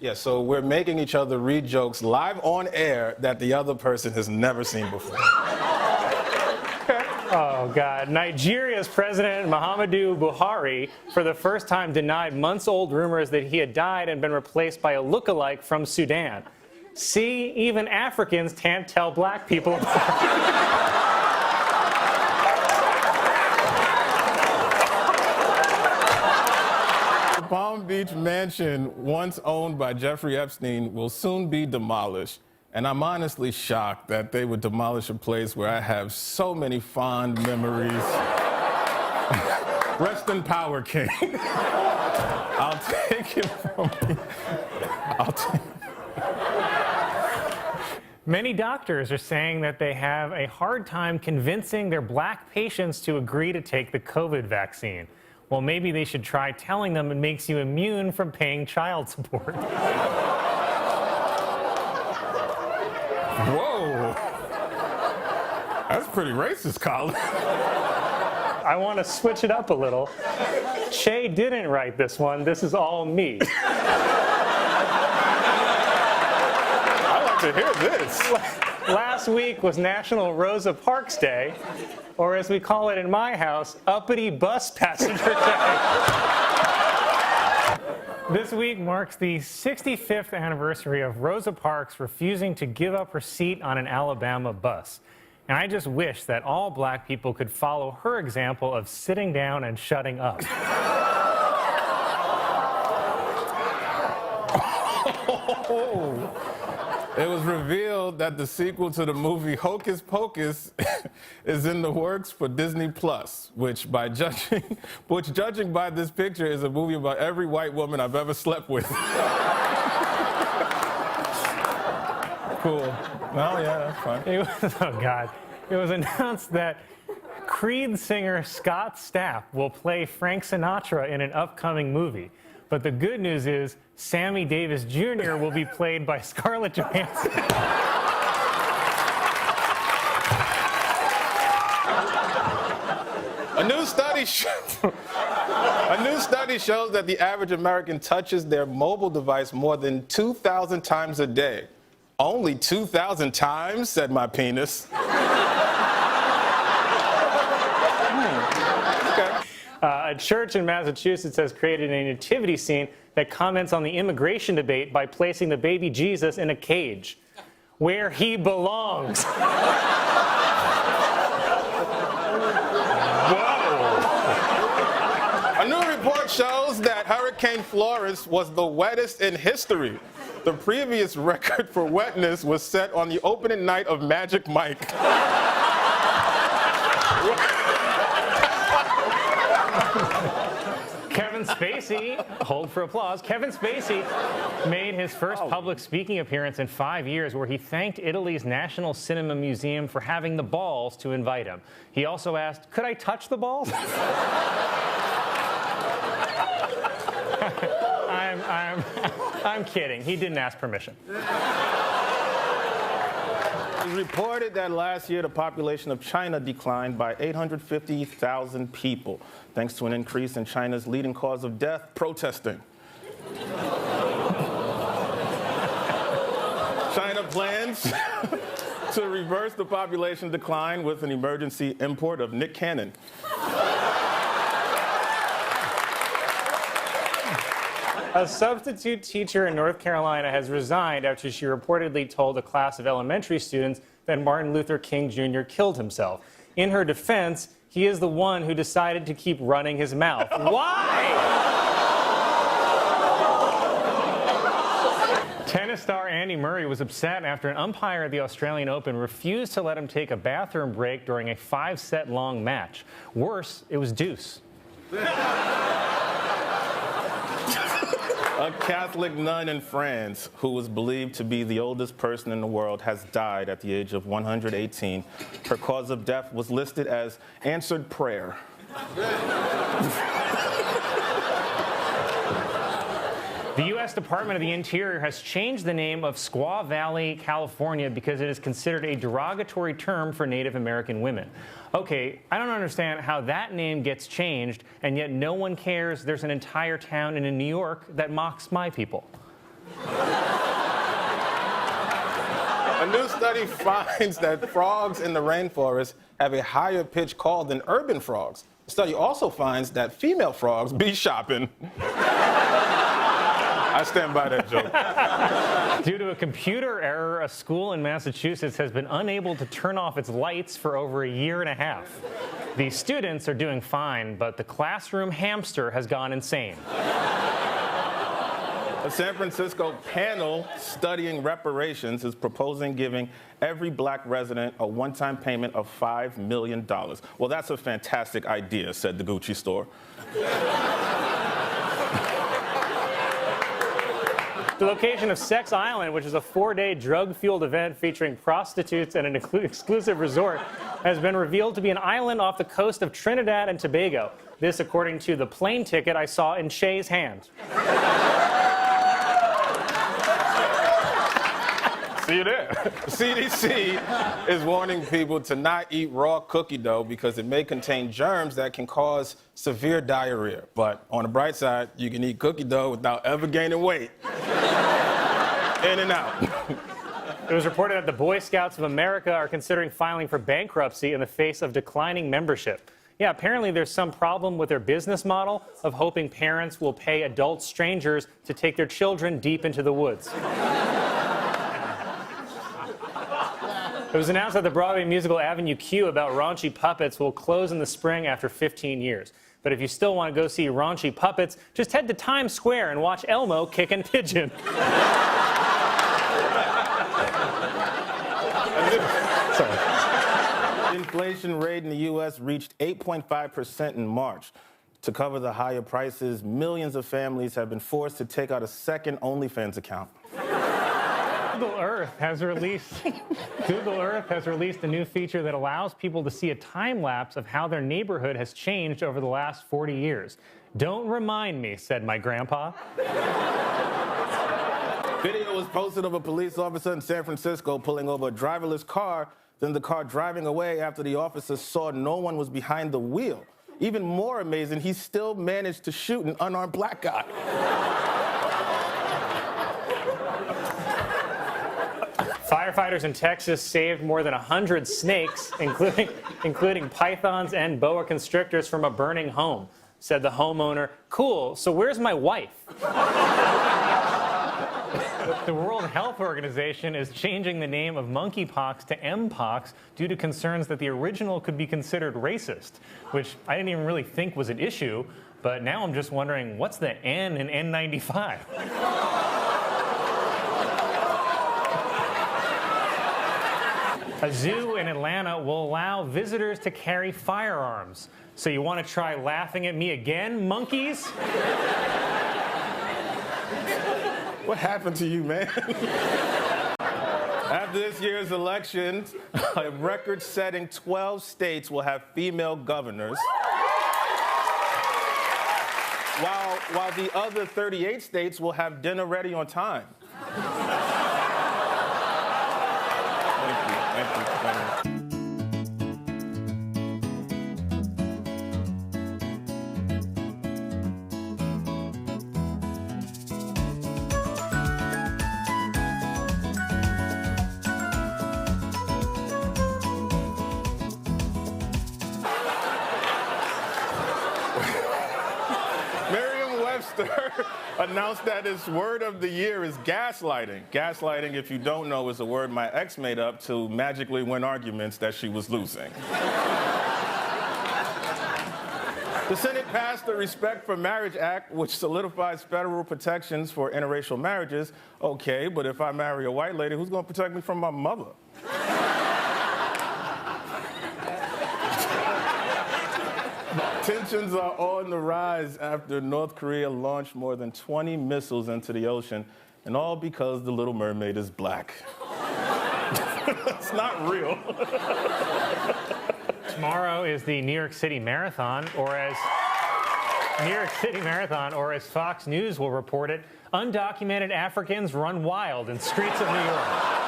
Yeah, so we're making each other read jokes live on air that the other person has never seen before. Oh, God. Nigeria's President Muhammadu Buhari, for the first time, denied months-old rumors that he had died and been replaced by a look-alike from Sudan. See, even Africans can't tell black people apart. The Palm Beach mansion, once owned by Jeffrey Epstein, will soon be demolished. And I'm honestly shocked that they would demolish a place where I have so many fond memories. Rest in power, King. I'll take him from me. Many doctors are saying that they have a hard time convincing their black patients to agree to take the COVID vaccine. Well, maybe they should try telling them it makes you immune from paying child support. Whoa. That's pretty racist, Colin. I want to switch it up a little. Che didn't write this one. This is all me. I like to hear this. Last week was National Rosa Parks Day, or as we call it in my house, Uppity Bus Passenger Day. This week marks the 65th anniversary of Rosa Parks refusing to give up her seat on an Alabama bus. And I just wish that all black people could follow her example of sitting down and shutting up. It was revealed that the sequel to the movie Hocus Pocus is in the works for Disney Plus, which judging by this picture is a movie about every white woman I've ever slept with. Cool. Well, yeah, that's fine. Oh, God. It was announced that Creed singer Scott Stapp will play Frank Sinatra in an upcoming movie. But the good news is Sammy Davis Jr. will be played by Scarlett Johansson. A new study shows that the average American touches their mobile device more than 2,000 times a day. Only 2,000 times, said my penis. A church in Massachusetts has created a nativity scene that comments on the immigration debate by placing the baby Jesus in a cage, where he belongs. Whoa. A new report shows that Hurricane Florence was the wettest in history. The previous record for wetness was set on the opening night of Magic Mike. Kevin Spacey, hold for applause, Kevin Spacey made his first public speaking appearance in 5 years where he thanked Italy's National Cinema Museum for having the balls to invite him. He also asked, "Could I touch the balls?" I'm kidding. He didn't ask permission. It was reported that last year the population of China declined by 850,000 people, thanks to an increase in China's leading cause of death, protesting. China plans to reverse the population decline with an emergency import of Nick Cannon. A substitute teacher in North Carolina has resigned after she reportedly told a class of elementary students that Martin Luther King Jr. killed himself. In her defense, he is the one who decided to keep running his mouth. Why? Tennis star Andy Murray was upset after an umpire at the Australian Open refused to let him take a bathroom break during a 5-set-long match. Worse, it was deuce. A Catholic nun in France, who was believed to be the oldest person in the world, has died at the age of 118. Her cause of death was listed as answered prayer. The U.S. Department of the Interior has changed the name of Squaw Valley, California, because it is considered a derogatory term for Native American women. Okay, I don't understand how that name gets changed, and yet no one cares there's an entire town in New York that mocks my people. A new study finds that frogs in the rainforest have a higher pitch call than urban frogs. The study also finds that female frogs be shopping. I stand by that joke. Due to a computer error, a school in Massachusetts has been unable to turn off its lights for over a year and a half. The students are doing fine, but the classroom hamster has gone insane. A San Francisco panel studying reparations is proposing giving every black resident a one-time payment of $5 million. Well, that's a fantastic idea, said the Gucci store. The location of Sex Island, which is a 4-day drug-fueled event featuring prostitutes and an exclusive resort, has been revealed to be an island off the coast of Trinidad and Tobago. This, according to the plane ticket I saw in Shay's hand. See you there. The CDC is warning people to not eat raw cookie dough because it may contain germs that can cause severe diarrhea. But on the bright side, you can eat cookie dough without ever gaining weight. In and out. It was reported that the Boy Scouts of America are considering filing for bankruptcy in the face of declining membership. Yeah, apparently there's some problem with their business model of hoping parents will pay adult strangers to take their children deep into the woods. It was announced that the Broadway musical Avenue Q about raunchy puppets will close in the spring after 15 years. But if you still want to go see raunchy puppets, just head to Times Square and watch Elmo kick and pigeon. The inflation rate in the U.S. reached 8.5% in March. To cover the higher prices, millions of families have been forced to take out a second OnlyFans account. Google Earth has released a new feature that allows people to see a time lapse of how their neighborhood has changed over the last 40 years. Don't remind me, said my grandpa. Video was posted of a police officer in San Francisco pulling over a driverless car, then the car driving away after the officer saw no one was behind the wheel. Even more amazing, he still managed to shoot an unarmed black guy. Firefighters in Texas saved more than 100 snakes, including pythons and boa constrictors, from a burning home. Said the homeowner, "Cool, so where's my wife?" The World Health Organization is changing the name of monkeypox to Mpox due to concerns that the original could be considered racist, which I didn't even really think was an issue, but now I'm just wondering, what's the N in N95? A zoo in Atlanta will allow visitors to carry firearms. So you want to try laughing at me again, monkeys? What happened to you, man? After this year's elections, a record-setting 12 states will have female governors, while the other 38 states will have dinner ready on time. Thank you. Merriam-Webster announced that its word of the year is gaslighting. Gaslighting, if you don't know, is a word my ex made up to magically win arguments that she was losing. The Senate passed the Respect for Marriage Act, which solidifies federal protections for interracial marriages. Okay, but if I marry a white lady, who's going to protect me from my mother? Tensions are on the rise after North Korea launched more than 20 missiles into the ocean, and all because the Little Mermaid is black. It's not real. Tomorrow is the New York City Marathon, or as Fox News will report it, undocumented Africans run wild in streets of New York.